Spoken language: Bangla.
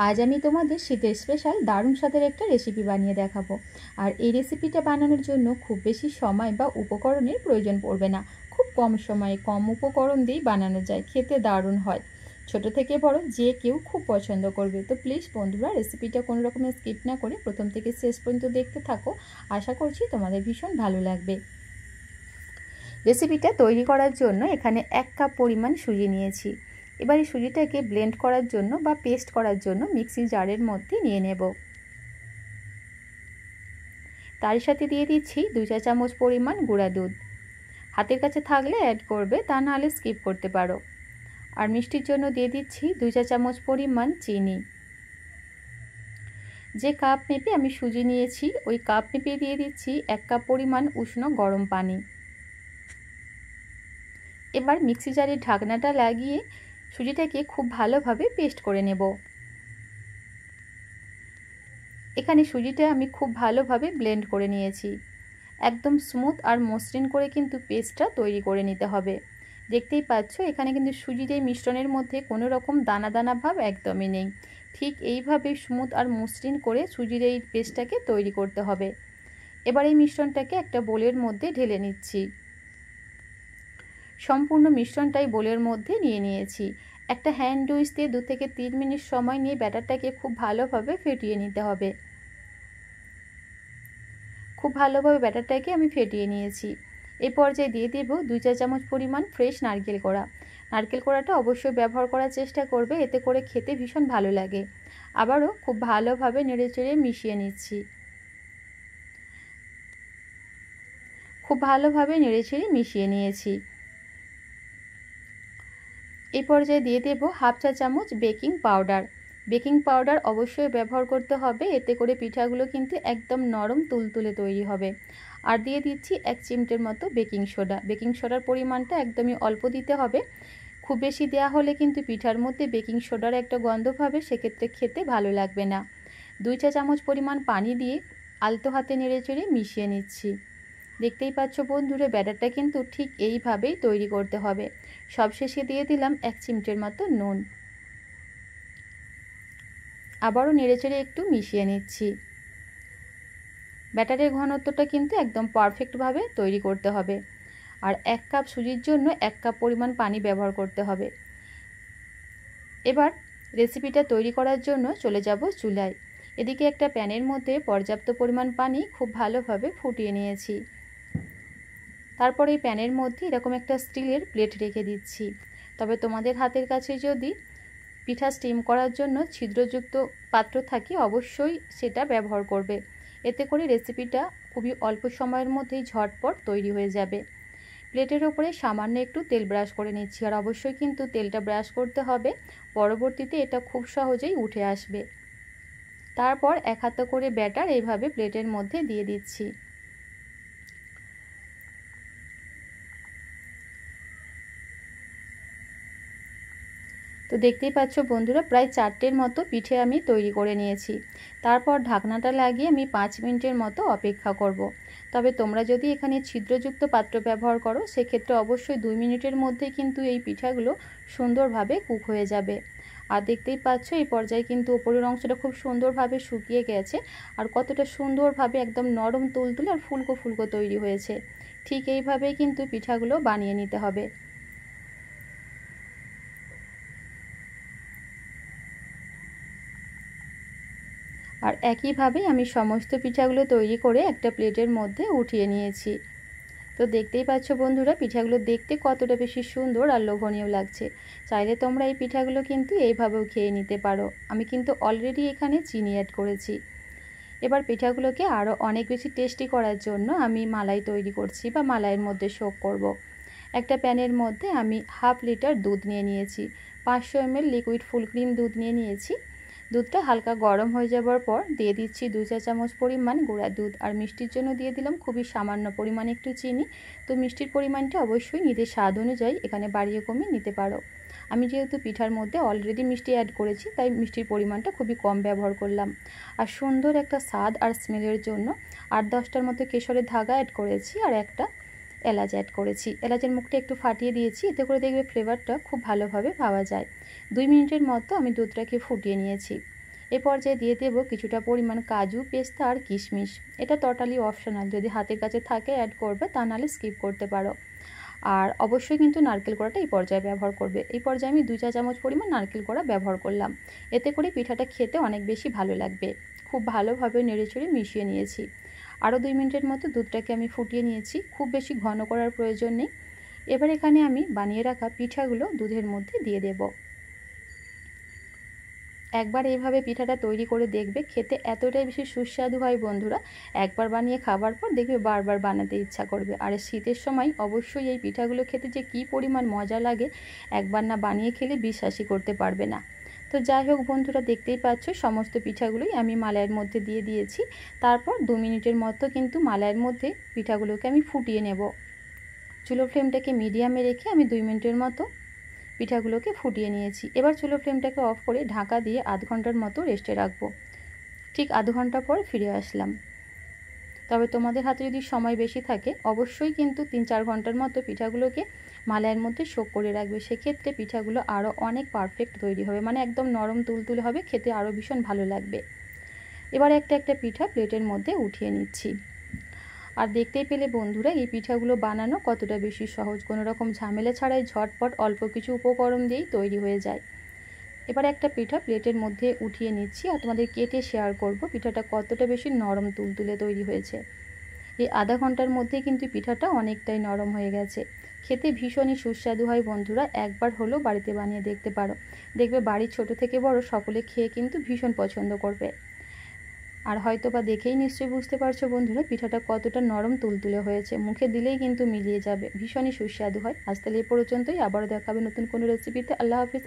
আজ আমি তোমাদের শীতের স্পেশাল দারুণ স্বাদের একটা রেসিপি বানিয়ে দেখাবো। আর এই রেসিপিটা বানানোর জন্য খুব বেশি সময় বা উপকরণের প্রয়োজন পড়বে না। খুব কম সময়ে কম উপকরণ দিয়েই বানানো যায়, খেতে দারুণ হয়। ছোট থেকে বড় যে কেউ খুব পছন্দ করবে। তো প্লিজ বন্ধুরা, রেসিপিটা কোনো রকমের স্কিপ না করে প্রথম থেকে শেষ পর্যন্ত দেখতে থাকো। আশা করছি তোমাদের ভীষণ ভালো লাগবে। রেসিপিটা তৈরি করার জন্য এখানে 1 কাপ পরিমাণ সুজি নিয়েছি। এবার এই সুজিটাকে ব্লেন্ড করার জন্য বা পেস্ট করার জন্য মিক্সি জারের মধ্যে নিয়ে নেব। তার সাথে দিয়ে দিচ্ছি 2 চা চামচ পরিমাণ গুঁড়া দুধ। হাতের কাছে থাকলে অ্যাড করবে, তা নাহলে স্কিপ করতে পারো। আর মিষ্টির জন্য দিয়ে দিচ্ছি 2 চা চামচ পরিমাণ চিনি। যে কাপ মেপে আমি সুজি নিয়েছি ওই কাপ মেপে দিয়ে দিচ্ছি 1 কাপ পরিমাণ উষ্ণ গরম পানি। এবার মিক্সি জারের ঢাকনাটা লাগিয়ে সুজিটাকে খুব ভালোভাবে পেস্ট করে নেব। এখানে সুজিটা আমি খুব ভালোভাবে ব্লেন্ড করে নিয়েছি। একদম স্মুথ আর মসৃণ করে কিন্তু পেস্টটা তৈরি করে নিতে হবে। দেখতেই পাচ্ছ এখানে কিন্তু সুজির এই মিশ্রণের মধ্যে কোনো রকম দানা দানা ভাব একদমই নেই। ঠিক এইভাবে স্মুথ আর মসৃণ করে সুজির এই পেস্টটাকে তৈরি করতে হবে। এবার এই মিশ্রণটাকে একটা বোলের মধ্যে ঢেলে নিচ্ছি। সম্পূর্ণ মিশ্রণটাই বোলের মধ্যে নিয়ে নিয়েছি। একটা হ্যান্ড উইচ দিয়ে 2 থেকে 3 মিনিট সময় নিয়ে ব্যাটারটাকে খুব ভালোভাবে ফেটিয়ে নিতে হবে। খুব ভালোভাবে ব্যাটারটাকে আমি ফেটিয়ে নিয়েছি। এই পর্যায়ে দিয়ে দেব 2 চা চামচ পরিমাণ ফ্রেশ নারকেল কোড়া। নারকেল কোড়াটা অবশ্যই ব্যবহার করার চেষ্টা করবে, এতে করে খেতে ভীষণ ভালো লাগে। আবারও খুব ভালোভাবে নেড়েচেড়ে মিশিয়ে নিচ্ছি। খুব ভালোভাবে নেড়েচেড়ে মিশিয়ে নিয়েছি। এই পর্যায়ে দিয়ে দেব হাফ চা চামচ বেকিং পাউডার। বেকিং পাউডার অবশ্যই ব্যবহার করতে হবে, এতে করে পিঠাগুলো কিন্তু একদম নরম তুলতুলে তৈরি হবে। আর দিয়ে দিচ্ছি 1 চিমটের মতো বেকিং সোডা। বেকিং সোডার পরিমাণটা একদমই অল্প দিতে হবে। খুব বেশি দেওয়া হলে কিন্তু পিঠার মধ্যে বেকিং সোডার একটা গন্ধ পাবে, সেক্ষেত্রে খেতে ভালো লাগবে না। 2 চা চামচ পরিমাণ পানি দিয়ে আলতো হাতে নেড়েচেড়ে মিশিয়ে নিচ্ছি। দেখতেই পাচ্ছ বন্ধুরা, ব্যাটারটা কিন্তু ঠিক এইভাবেই তৈরি করতে হবে। সবশেষে দিয়ে দিলাম 1 চিমটের মতো নুন। আবারও নেড়েচেড়ে একটু মিশিয়ে নিচ্ছি। ব্যাটারের ঘনত্বটা কিন্তু একদম পারফেক্টভাবে তৈরি করতে হবে। আর 1 কাপ সুজির জন্য 1 কাপ পরিমাণ পানি ব্যবহার করতে হবে। এবার রেসিপিটা তৈরি করার জন্য চলে যাব চুলায়। এদিকে একটা প্যানের মধ্যে পর্যাপ্ত পরিমাণ পানি খুব ভালোভাবে ফুটিয়ে নিয়েছি। তারপর এই প্যানের মধ্যে এরকম একটা স্টিলের প্লেট রেখে দিচ্ছি। তবে তোমাদের হাতের কাছে যদি পিঠা স্টিম করার জন্য ছিদ্রযুক্ত পাত্র থাকে অবশ্যই সেটা ব্যবহার করবে। এতে করে রেসিপিটা খুবই অল্প সময়ের মধ্যেই ঝটপট তৈরি হয়ে যাবে। প্লেটের ওপরে সামান্য একটু তেল ব্রাশ করে নিচ্ছি। আর অবশ্যই কিন্তু তেলটা ব্রাশ করতে হবে, পরবর্তীতে এটা খুব সহজেই উঠে আসবে। তারপর এক হাতে করে ব্যাটার এইভাবে প্লেটের মধ্যে দিয়ে দিচ্ছি। তো দেখতেই পাচ্ছ বন্ধুরা, প্রায় 4টের মতো পিঠে আমি তৈরি করে নিয়েছি। তারপর ঢাকনাটা লাগিয়ে আমি 5 মিনিটের মতো অপেক্ষা করব। তবে তোমরা যদি এখানে ছিদ্রযুক্ত পাত্র ব্যবহার করো সেক্ষেত্রে অবশ্যই 2 মিনিটের মধ্যে কিন্তু এই পিঠাগুলো সুন্দরভাবে কুক হয়ে যাবে। আর দেখতেই পাচ্ছ এই পর্যায়ে কিন্তু উপরের অংশটা খুব সুন্দরভাবে শুকিয়ে গেছে। আর কতটা সুন্দরভাবে একদম নরম তুলতুলে আর ফুলকো ফুলকো তৈরি হয়েছে। ঠিক এইভাবেই কিন্তু পিঠাগুলো বানিয়ে নিতে হবে। আর একইভাবে আমি সমস্ত পিঠাগুলো তৈরি করে একটা প্লেটের মধ্যে উঠিয়ে নিয়েছি। তো দেখতেই পাচ্ছ বন্ধুরা, পিঠাগুলো দেখতে কতটা বেশি সুন্দর আর লোভনীয় লাগছে। চাইলে তোমরা এই পিঠাগুলো কিন্তু এইভাবেও খেয়ে নিতে পারো। আমি কিন্তু অলরেডি এখানে চিনি অ্যাড করেছি। এবার পিঠাগুলোকে আরও অনেক বেশি টেস্টি করার জন্য আমি মালাই তৈরি করছি বা মালাইয়ের মধ্যে শোক করব। একটা প্যানের মধ্যে আমি হাফ লিটার দুধ নিয়ে নিয়েছি। 500 ml লিকুইড ফুল ক্রিম দুধ নিয়ে নিয়েছি। দুধটা হালকা গরম হয়ে যাবার পর দিয়ে দিচ্ছি 2 চা চামচ পরিমাণ গুঁড়া দুধ। আর মিষ্টির জন্য দিয়ে দিলাম খুবই সামান্য পরিমাণ একটু চিনি। তো মিষ্টির পরিমাণটা অবশ্যই নিজের স্বাদ অনুযায়ী এখানে বাড়িয়ে কমিয়ে নিতে পারো। আমি যেহেতু পিঠার মধ্যে অলরেডি মিষ্টি অ্যাড করেছি তাই মিষ্টির পরিমাণটা খুবই কম ব্যবহার করলাম। আর সুন্দর একটা স্বাদ আর স্মেলের জন্য 8-10টার মতো কেশরের ধাগা অ্যাড করেছি আর একটা এলাচ অ্যাড করেছি। এলাচের মুখটা একটু ফাটিয়ে দিয়েছি, এতে করে দেখবে ফ্লেভারটা খুব ভালোভাবে পাওয়া যায়। 2 মিনিটের মতো আমি দুধটাকে ফুটিয়ে নিয়েছি। এ পর্যায়ে দিয়ে দেব কিছুটা পরিমাণ কাজু, পেস্তা আর কিশমিশ। এটা টোটালি অপশনাল, যদি হাতের কাছে থাকে অ্যাড করবে, তা নাহলে স্কিপ করতে পারো। আর অবশ্যই কিন্তু নারকেল কোড়াটা এই পর্যায়ে ব্যবহার করবে। এই পর্যায়ে আমি 2 চা চামচ পরিমাণ নারকেল কোড়া ব্যবহার করলাম। এতে করে পিঠাটা খেতে অনেক বেশি ভালো লাগবে। খুব ভালোভাবে নেড়েচেড়ে মিশিয়ে নিয়েছি। আরও 2 মিনিটের মতো দুধটাকে আমি ফুটিয়ে নিয়েছি। খুব বেশি ঘন করার প্রয়োজন নেই। এবার এখানে আমি বানিয়ে রাখা পিঠাগুলো দুধের মধ্যে দিয়ে দেব। একবার এইভাবে পিঠাটা তৈরি করে দেখবে, খেতে এতটাই বেশি সুস্বাদু হয় বন্ধুরা, একবার বানিয়ে খাবার পর দেখবে বারবার বানাতে ইচ্ছা করবে। আর শীতের সময় অবশ্যই এই পিঠাগুলো খেতে যে কী পরিমাণ মজা লাগে, একবার না বানিয়ে খেলে বিশ্বাসই করতে পারবে না। তো যাই হোক বন্ধুরা, দেখতেই পাচ্ছ সমস্ত পিঠাগুলোই আমি মালাইয়ের মধ্যে দিয়ে দিয়েছি। তারপর 2 মিনিটের মতো কিন্তু মালাইয়ের মধ্যে পিঠাগুলোকে আমি ফুটিয়ে নেব। চুলো ফ্লেমটাকে মিডিয়ামে রেখে আমি 2 মিনিটের মতো পিঠাগুলোকে ফুটিয়ে নিয়েছি। এবার চুলো ফ্লেমটাকে অফ করে ঢাকা দিয়ে আধ ঘন্টার মতো রেস্টে রাখবো। ঠিক আধ ঘন্টা পর ফিরে আসলাম। তবে তোমাদের হাতে যদি সময় বেশি থাকে অবশ্যই কিন্তু 3-4 ঘন্টার মতো পিঠাগুলোকে মালাইয়ের মধ্যে সোক করে রাখবে। সেক্ষেত্রে পিঠাগুলো আরও অনেক পারফেক্ট তৈরি হবে, মানে একদম নরম তুলতুলে হবে, খেতে আরও ভীষণ ভালো লাগবে। এবার একটা একটা পিঠা প্লেটের মধ্যে উঠিয়ে নিচ্ছি। আর দেখতেই পেলে বন্ধুরা এই পিঠাগুলো বানানো কতটা বেশি সহজ, কোনো রকম ঝামেলা ছাড়াই ঝটপট অল্প কিছু উপকরণ দিয়েই তৈরি হয়ে যায়। এবার একটা পিঠা প্লেটের মধ্যে উঠিয়ে নিচ্ছি আর তোমাদের কেটে শেয়ার করব পিঠাটা কতটা বেশি নরম তুলতুলে তৈরি হয়েছে। এই আধা ঘন্টার মধ্যে কিন্তু পিঠাটা অনেকটাই নরম হয়ে গেছে। খেতে ভীষণই সুস্বাদু হয় বন্ধুরা, একবার হলেও বাড়িতে বানিয়ে দেখতে পারো। দেখবে বাড়ির ছোট থেকে বড় সকলে খেয়ে কিন্তু ভীষণ পছন্দ করবে। আর হয়তো বা দেখেই নিশ্চয়ই বুঝতে পারছো বন্ধুরা পিঠাটা কতটা নরম তুলতুলে হয়েছে, মুখে দিলেই কিন্তু মিলিয়ে যাবে, ভীষণই সুস্বাদু হয়। আজ তাহলে এ পর্যন্তই, আবারও দেখাবে নতুন কোনো রেসিপিতে। আল্লাহ হাফিজ।